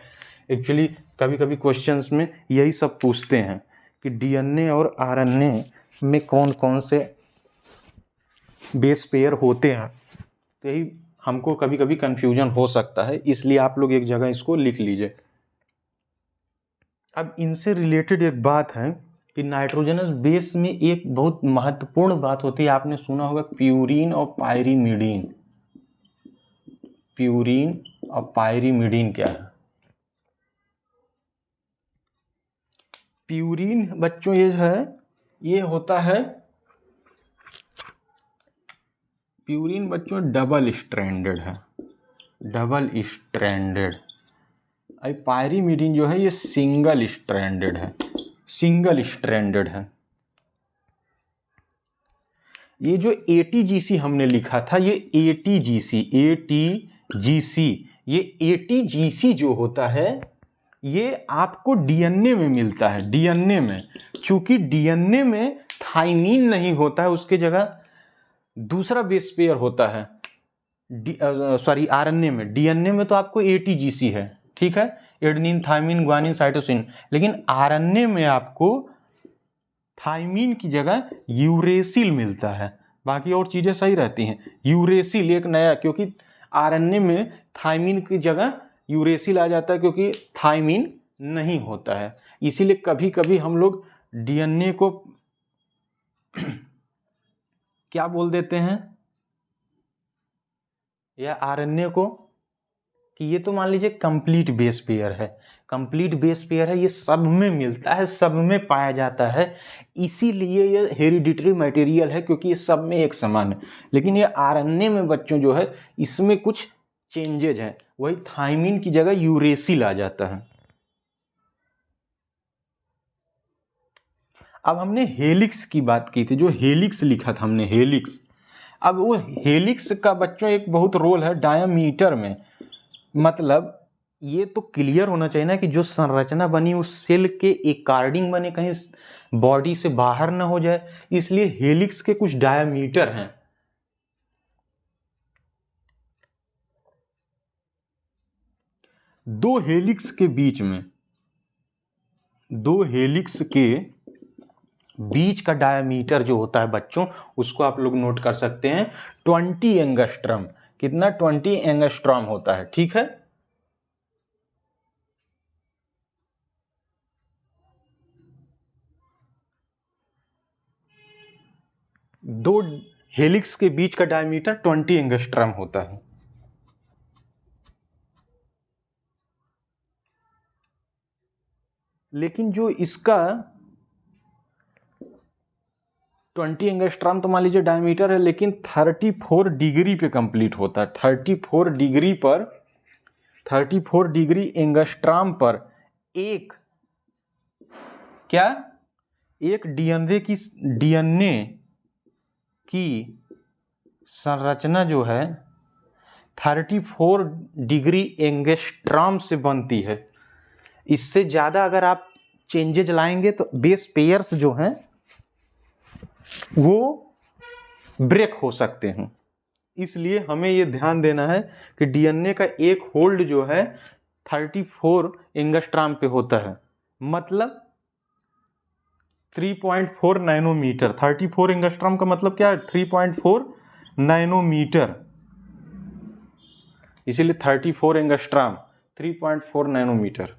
एक्चुअली कभी कभी क्वेश्चंस में यही सब पूछते हैं कि DNA और RNA में कौन कौन से बेस पेयर होते हैं, तो यही हमको कभी कभी कंफ्यूजन हो सकता है, इसलिए आप लोग एक जगह इसको लिख लीजिए। अब इनसे रिलेटेड एक बात है कि नाइट्रोजनस बेस में एक बहुत महत्वपूर्ण बात होती है, आपने सुना होगा प्यूरीन और पायरीमिडीन। प्यूरीन और पायरीमिडीन क्या है? प्यूरीन बच्चों ये जो है ये होता है प्यूरिन बच्चों डबल स्ट्रैंडेड है, डबल स्ट्रैंडेड। पायरीमिडीन जो है ये सिंगल स्ट्रैंडेड है, सिंगल स्ट्रैंडेड है। ये जो ATGC हमने लिखा था, ये ATGC ये ATGC जो होता है ये आपको DNA में मिलता है, DNA में। चूंकि DNA में थाइमीन नहीं होता है, उसके जगह दूसरा बेस पेयर होता है, सॉरी RNA में। DNA में तो आपको ATGC है, ठीक है, एडेनिन थाइमीन ग्वानिन साइटोसिन। लेकिन RNA में आपको थाइमीन की जगह यूरेसिल मिलता है, बाकी और चीजें सही रहती हैं। यूरेसिल एक नया, क्योंकि RNA में थाइमीन की जगह यूरेसिल आ जाता है, क्योंकि थाइमीन नहीं होता है। इसीलिए कभी कभी हम लोग DNA को क्या बोल देते हैं, या RNA को, कि ये तो मान लीजिए कंप्लीट बेस पेयर है, कंप्लीट बेस पेयर है, ये सब में मिलता है, सब में पाया जाता है, इसीलिए ये हेरिडिटरी मटेरियल है, क्योंकि ये सब में एक समान है। लेकिन ये RNA में बच्चों जो है इसमें कुछ चेंजेज हैं, वही थाइमीन की जगह यूरेसिल आ जाता है। अब हमने हेलिक्स की बात की थी, जो हेलिक्स लिखा था हमने, हेलिक्स। अब वो हेलिक्स का बच्चों एक बहुत रोल है डायमीटर में। मतलब ये तो क्लियर होना चाहिए ना कि जो संरचना बनी उस सेल के अकॉर्डिंग बने, कहीं बॉडी से बाहर ना हो जाए, इसलिए हेलिक्स के कुछ डायमीटर हैं। दो हेलिक्स के बीच का डायमीटर जो होता है बच्चों, उसको आप लोग नोट कर सकते हैं 20 एंगस्ट्रॉम। कितना? 20 एंगस्ट्रॉम होता है, ठीक है। दो हेलिक्स के बीच का डायमीटर 20 एंगस्ट्रॉम होता है। लेकिन जो इसका 20 एंगस्ट्रॉम तो मान लीजिए डायमीटर है, लेकिन 34 डिग्री पे कंप्लीट होता है। 34 डिग्री एंगस्ट्रॉम पर एक डीएनए की संरचना जो है 34 डिग्री एंगस्ट्रॉम से बनती है। इससे ज़्यादा अगर आप चेंजेज लाएंगे तो बेस पेयर्स जो हैं वो ब्रेक हो सकते हैं। इसलिए हमें ये ध्यान देना है कि डीएनए का एक होल्ड जो है 34 एंगस्ट्रॉम पे होता है, मतलब 3.4 नैनोमीटर। 34 एंगस्ट्रॉम का मतलब क्या है? 3.4 नैनोमीटर। इसीलिए 34 एंगस्ट्रॉम 3.4 नैनोमीटर।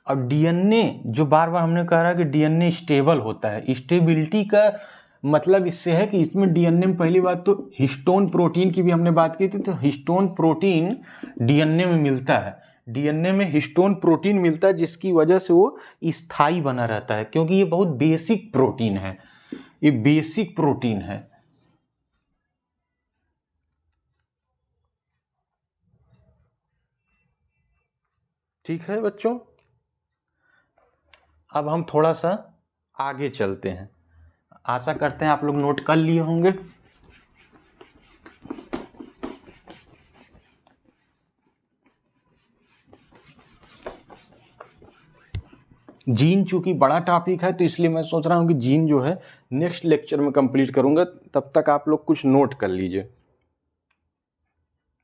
और डीएनए जो बार बार हमने कहा कि डीएनए स्टेबल होता है, स्टेबिलिटी का मतलब इससे है कि इसमें डीएनए में पहली बात तो हिस्टोन प्रोटीन की भी हमने बात की थी, तो हिस्टोन प्रोटीन डीएनए में मिलता है। डीएनए में हिस्टोन प्रोटीन मिलता है, जिसकी वजह से वो स्थायी बना रहता है, क्योंकि ये बहुत बेसिक प्रोटीन है, ये बेसिक प्रोटीन है। ठीक है बच्चों, अब हम थोड़ा सा आगे चलते हैं। आशा करते हैं आप लोग नोट कर लिए होंगे। जीन चूंकि बड़ा टॉपिक है, तो इसलिए मैं सोच रहा हूं कि जीन जो है नेक्स्ट लेक्चर में कंप्लीट करूंगा, तब तक आप लोग कुछ नोट कर लीजिए।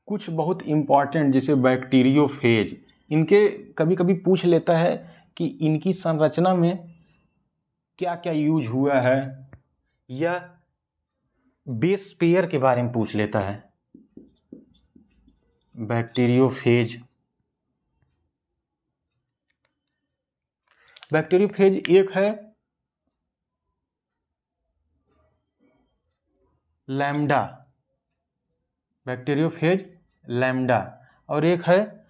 कुछ बहुत इंपॉर्टेंट जैसे बैक्टीरियोफेज, इनके कभी कभी पूछ लेता है कि इनकी संरचना में क्या क्या यूज हुआ है, या बेस पेयर के बारे में पूछ लेता है। बैक्टीरियोफेज एक है लैम्डा, बैक्टीरियोफेज लैम्डा, और एक है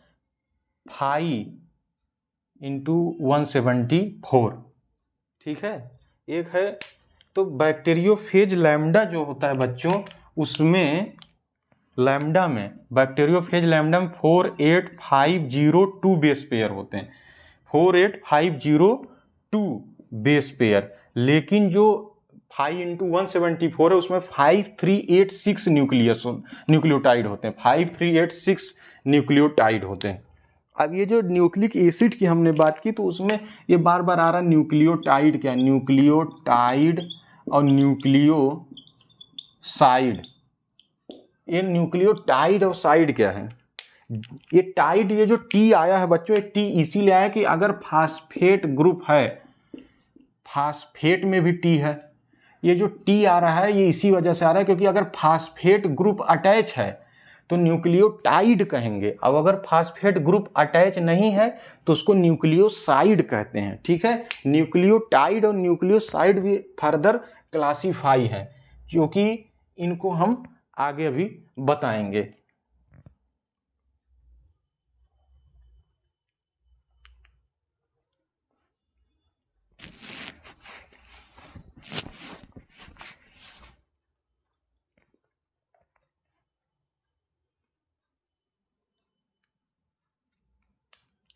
5×174, ठीक है। एक है, तो बैक्टीरियोफेज लैम्डा जो होता है बच्चों, उसमें लैम्डा में बैक्टीरियोफेज लैम्डा में 48502 बेस पेयर होते हैं, 48502 बेस पेयर। लेकिन जो 5×174 है उसमें 5386 न्यूक्लियोटाइड होते हैं, 5386 न्यूक्लियोटाइड होते हैं। अब ये जो न्यूक्लिक एसिड की हमने बात की तो उसमें ये बार बार आ रहा न्यूक्लियोटाइड, क्या न्यूक्लियोटाइड और न्यूक्लियोसाइड। ये न्यूक्लियोटाइड और साइड क्या है? ये टाइड, ये जो टी आया है बच्चों, ये टी इसीलिए आया कि अगर फास्फेट ग्रुप है, फास्फेट में भी टी है, ये जो टी आ रहा है ये इसी वजह से आ रहा है क्योंकि अगर फास्फेट ग्रुप अटैच है तो न्यूक्लियोटाइड कहेंगे। अब अगर फास्फेट ग्रुप अटैच नहीं है तो उसको न्यूक्लियोसाइड कहते हैं, ठीक है। न्यूक्लियोटाइड और न्यूक्लियोसाइड भी फर्दर क्लासीफाई है, क्योंकि इनको हम आगे अभी बताएंगे।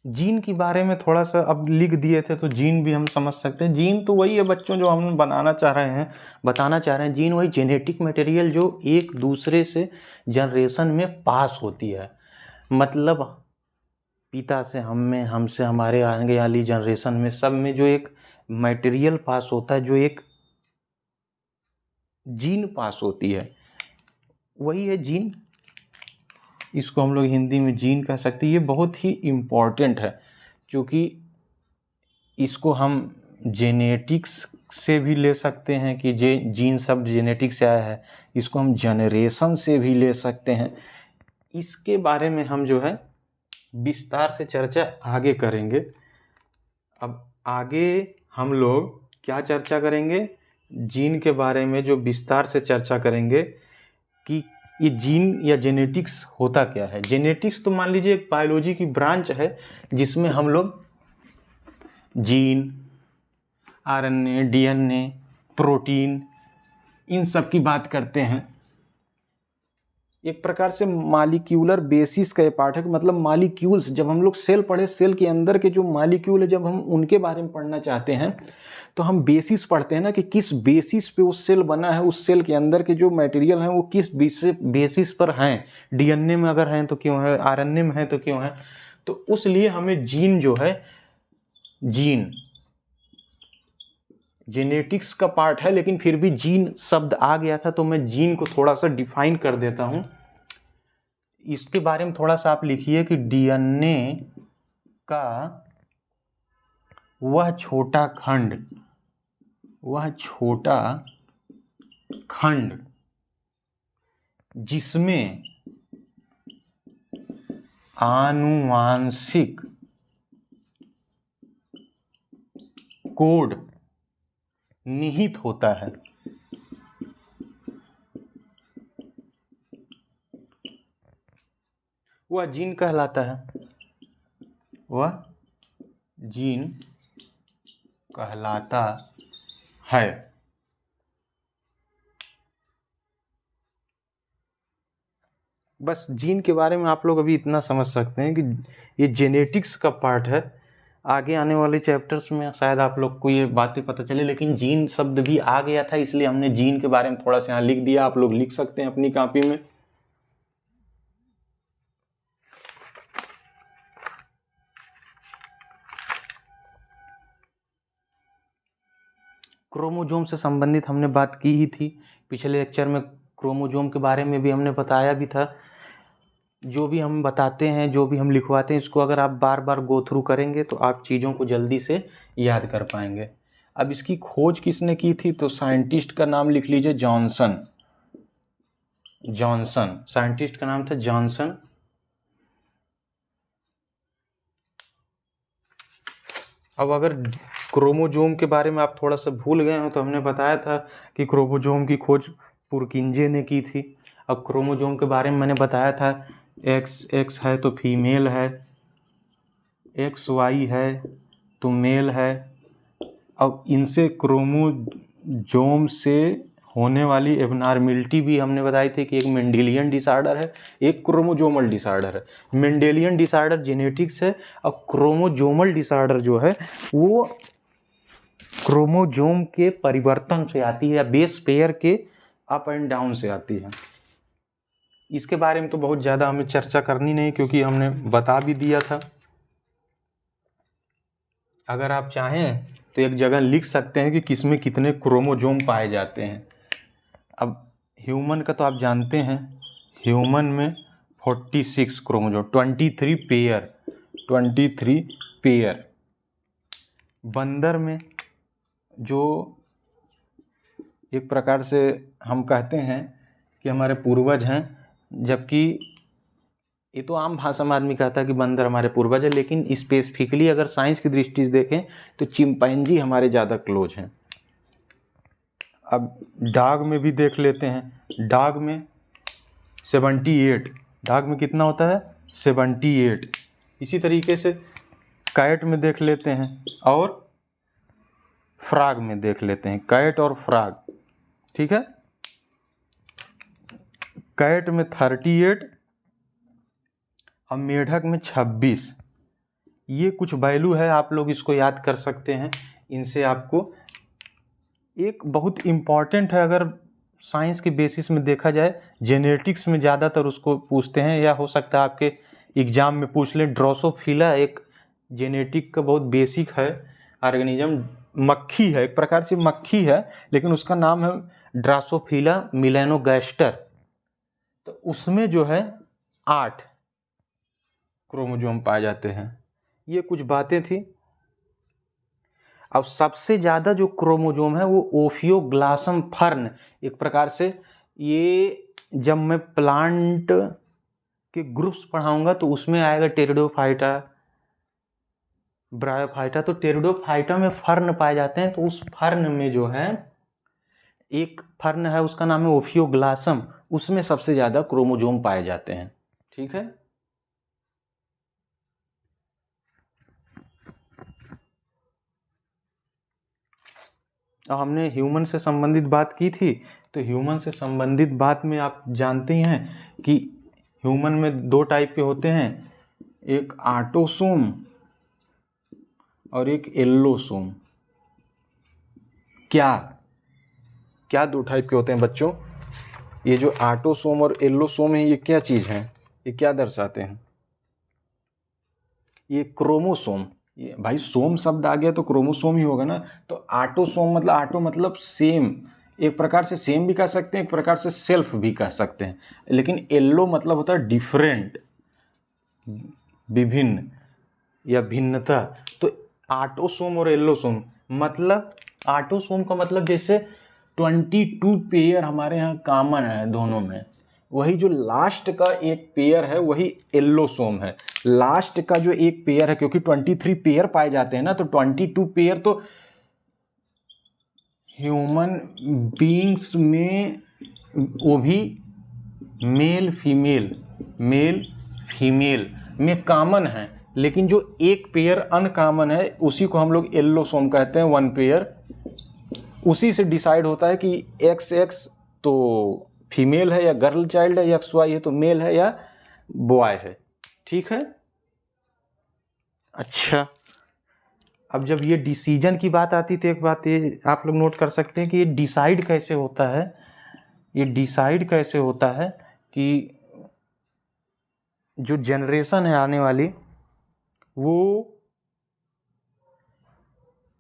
जीन के बारे में थोड़ा सा अब लिख दिए थे तो जीन भी हम समझ सकते हैं। जीन तो वही है बच्चों जो हम बताना चाह रहे हैं। जीन वही जेनेटिक मटेरियल जो एक दूसरे से जनरेशन में पास होती है, मतलब पिता से हम में, हमसे हमारे आगे वाली जनरेशन में, सब में जो एक मटेरियल पास होता है, जो एक जीन पास होती है, वही है जीन। इसको हम लोग हिंदी में जीन कह सकते हैं। ये बहुत ही इम्पॉर्टेंट है क्योंकि इसको हम जेनेटिक्स से भी ले सकते हैं कि जीन शब्द जेनेटिक्स से आया है, इसको हम जनरेशन से भी ले सकते हैं। इसके बारे में हम जो है विस्तार से चर्चा आगे करेंगे। अब आगे हम लोग क्या चर्चा करेंगे? जीन के बारे में जो विस्तार से चर्चा करेंगे कि ये जीन या जेनेटिक्स होता क्या है। जेनेटिक्स तो मान लीजिए एक बायोलॉजी की ब्रांच है जिसमें हम लोग जीन, आरएनए, डीएनए, प्रोटीन, इन सब की बात करते हैं। एक प्रकार से मॉलिक्यूलर बेसिस का ये पार्ट है, मतलब मॉलिक्यूल्स, जब हम लोग सेल पढ़े, सेल के अंदर के जो मॉलिक्यूल है, जब हम उनके बारे में पढ़ना चाहते हैं तो हम बेसिस पढ़ते हैं ना, कि किस बेसिस पे वो सेल बना है, उस सेल के अंदर के जो मटेरियल हैं वो किस बेसिस पर हैं। डीएनए में अगर हैं तो क्यों है, आरएनए में है तो क्यों है। तो उस लिए हमें जीन जो है, जीन जेनेटिक्स का पार्ट है, लेकिन फिर भी जीन शब्द आ गया था तो मैं जीन को थोड़ा सा डिफाइन कर देता हूं। इसके बारे में थोड़ा सा आप लिखिए कि डीएनए का वह छोटा खंड जिसमें आनुवांशिक कोड निहित होता है, वह जीन कहलाता है, वह जीन कहलाता है। बस जीन के बारे में आप लोग अभी इतना समझ सकते हैं कि ये जेनेटिक्स का पार्ट है। आगे आने वाले चैप्टर्स में शायद आप लोग को ये बातें पता चले, लेकिन जीन शब्द भी आ गया था इसलिए हमने जीन के बारे में थोड़ा सा यहाँ लिख दिया। आप लोग लिख सकते हैं अपनी कॉपी में। क्रोमोजोम से संबंधित हमने बात की ही थी पिछले लेक्चर में। क्रोमोजोम के बारे में भी हमने बताया भी था। जो भी हम बताते हैं, जो भी हम लिखवाते हैं, इसको अगर आप बार बार गो थ्रू करेंगे तो आप चीज़ों को जल्दी से याद कर पाएंगे। अब इसकी खोज किसने की थी? तो साइंटिस्ट का नाम लिख लीजिए, जॉनसन। साइंटिस्ट का नाम था जॉनसन। अब अगर क्रोमोजोम के बारे में आप थोड़ा सा भूल गए हो तो हमने बताया था कि क्रोमोजोम की खोज पुरकिंजे ने की थी। अब क्रोमोजोम के बारे में मैंने बताया था XX है तो फीमेल है, XY है तो मेल है। अब इनसे क्रोमोजोम से होने वाली एबनॉर्मेलिटी भी हमने बताई थी कि एक मेंडेलियन डिसऑर्डर है, एक क्रोमोजोमल डिसऑर्डर है। मेंडेलियन डिसऑर्डर जेनेटिक्स है और क्रोमोजोमल डिसऑर्डर जो है वो क्रोमोजोम के परिवर्तन से आती है या बेस पेयर के अप एंड डाउन से आती है। इसके बारे में तो बहुत ज़्यादा हमें चर्चा करनी नहीं क्योंकि हमने बता भी दिया था। अगर आप चाहें तो एक जगह लिख सकते हैं कि किसमें कितने क्रोमोजोम पाए जाते हैं। अब ह्यूमन का तो आप जानते हैं, ह्यूमन में 46 क्रोमोजोम, 23 पेयर। बंदर में जो एक प्रकार से हम कहते हैं कि हमारे पूर्वज हैं, जबकि ये तो आम भाषा में आदमी कहता है कि बंदर हमारे पूर्वज है, लेकिन स्पेसिफिकली अगर साइंस की दृष्टि से देखें तो चिंपैंजी हमारे ज़्यादा क्लोज हैं। अब डॉग में भी देख लेते हैं, डॉग में 78, डॉग में कितना होता है 78। इसी तरीके से कैट में देख लेते हैं और फ्रॉग में देख लेते हैं, कैट और फ्रॉग, ठीक है। कैट में 38 और मेढक में 26। ये कुछ वैल्यू है, आप लोग इसको याद कर सकते हैं। इनसे आपको एक बहुत इम्पॉर्टेंट है, अगर साइंस के बेसिस में देखा जाए जेनेटिक्स में ज़्यादातर उसको पूछते हैं, या हो सकता है आपके एग्जाम में पूछ लें। ड्रोसोफिला एक जेनेटिक का बहुत बेसिक है ऑर्गेनिज्म, मक्खी है, एक प्रकार से मक्खी है, लेकिन उसका नाम है ड्रोसोफिला मेलानोगास्टर। तो उसमें जो है 8 क्रोमोजोम पाए जाते हैं। ये कुछ बातें थी। अब सबसे ज़्यादा जो क्रोमोजोम है वो ओफियोग्लासम फर्न, एक प्रकार से ये जब मैं प्लांट के ग्रुप्स पढ़ाऊंगा तो उसमें आएगा टेरिडोफाइटा, ब्रायोफाइटा। तो टेरिडोफाइटा में फर्न पाए जाते हैं, तो उस फर्न में जो है एक फर्न है उसका नाम है ओफियोग्लासम, उसमें सबसे ज़्यादा क्रोमोजोम पाए जाते हैं, ठीक है। और हमने ह्यूमन से संबंधित बात की थी, तो ह्यूमन से संबंधित बात में आप जानते ही हैं कि ह्यूमन में 2 टाइप के होते हैं, एक ऑटोसोम और एक एल्लोसोम। क्या 2 टाइप के होते हैं बच्चों? ये जो ऑटोसोम और एल्लोसोम है, ये क्या चीज़ है, ये क्या दर्शाते हैं? ये क्रोमोसोम, ये भाई सोम शब्द आ गया तो क्रोमोसोम ही होगा ना। तो ऑटोसोम मतलब, ऑटो मतलब सेम, एक प्रकार से सेम भी कह सकते हैं, एक प्रकार से सेल्फ भी कह सकते हैं। लेकिन एल्लो मतलब होता है डिफरेंट, विभिन्न या भिन्नता। तो ऑटोसोम और एल्लोसोम मतलब, ऑटोसोम का मतलब जैसे 22 पेयर हमारे यहाँ कॉमन है दोनों में, वही जो लास्ट का एक पेयर है वही एल्लोसोम है। लास्ट का जो एक पेयर है, क्योंकि 23 पेयर पाए जाते हैं ना, तो 22 पेयर तो ह्यूमन बीइंग्स में वो भी मेल फीमेल में कॉमन है, लेकिन जो एक पेयर अनकॉमन है उसी को हम लोग एल्लोसोम कहते हैं, 1 पेयर। उसी से डिसाइड होता है कि XX तो फीमेल है या गर्ल चाइल्ड है, XY है तो मेल है या बॉय है, ठीक है। अच्छा, अब जब ये डिसीजन की बात आती तो एक बात ये आप लोग नोट कर सकते हैं कि ये डिसाइड कैसे होता है। ये डिसाइड कैसे होता है कि जो जनरेशन है आने वाली वो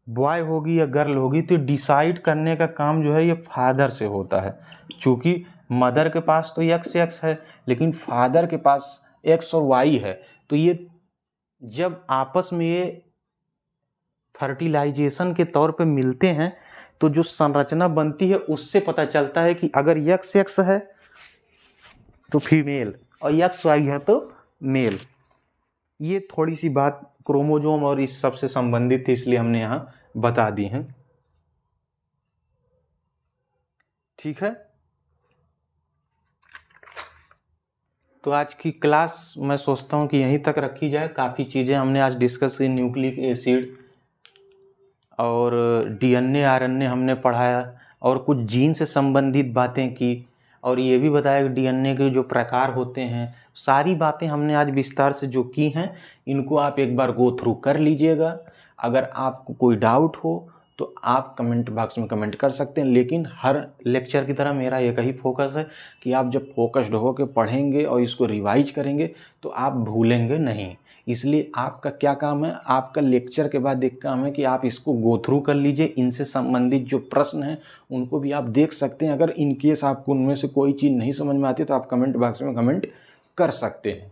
बॉय होगी या गर्ल होगी, तो डिसाइड करने का काम जो है ये फादर से होता है। क्योंकि मदर के पास तो XX है, लेकिन फादर के पास X और Y है, तो ये जब आपस में ये फर्टिलाइजेशन के तौर पे मिलते हैं तो जो संरचना बनती है उससे पता चलता है कि अगर XX है तो फीमेल और XY है तो मेल। ये थोड़ी सी बात क्रोमोजोम और इस सब से संबंधित थी, इसलिए हमने यहाँ बता दी हैं, ठीक है। तो आज की क्लास मैं सोचता हूँ कि यहीं तक रखी जाए। काफ़ी चीज़ें हमने आज डिस्कस की, न्यूक्लिक एसिड और डीएनए आरएनए हमने पढ़ाया और कुछ जीन से संबंधित बातें की और ये भी बताया कि डीएनए के जो प्रकार होते हैं। सारी बातें हमने आज विस्तार से जो की हैं, इनको आप एक बार गो थ्रू कर लीजिएगा। अगर आपको कोई डाउट हो तो आप कमेंट बॉक्स में कमेंट कर सकते हैं, लेकिन हर लेक्चर की तरह मेरा एक ही फोकस है कि आप जब फोकस्ड होकर पढ़ेंगे और इसको रिवाइज करेंगे तो आप भूलेंगे नहीं। इसलिए आपका क्या काम है, आपका लेक्चर के बाद एक काम है कि आप इसको गो थ्रू कर लीजिए। इनसे संबंधित जो प्रश्न हैं उनको भी आप देख सकते हैं। अगर इन केस आपको उनमें से कोई चीज़ नहीं समझ में आती तो आप कमेंट बॉक्स में कमेंट कर सकते हैं।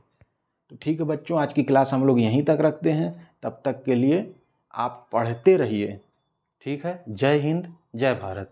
तो ठीक है बच्चों, आज की क्लास हम लोग यहीं तक रखते हैं। तब तक के लिए आप पढ़ते रहिए। ठीक है, जय हिंद, जय भारत।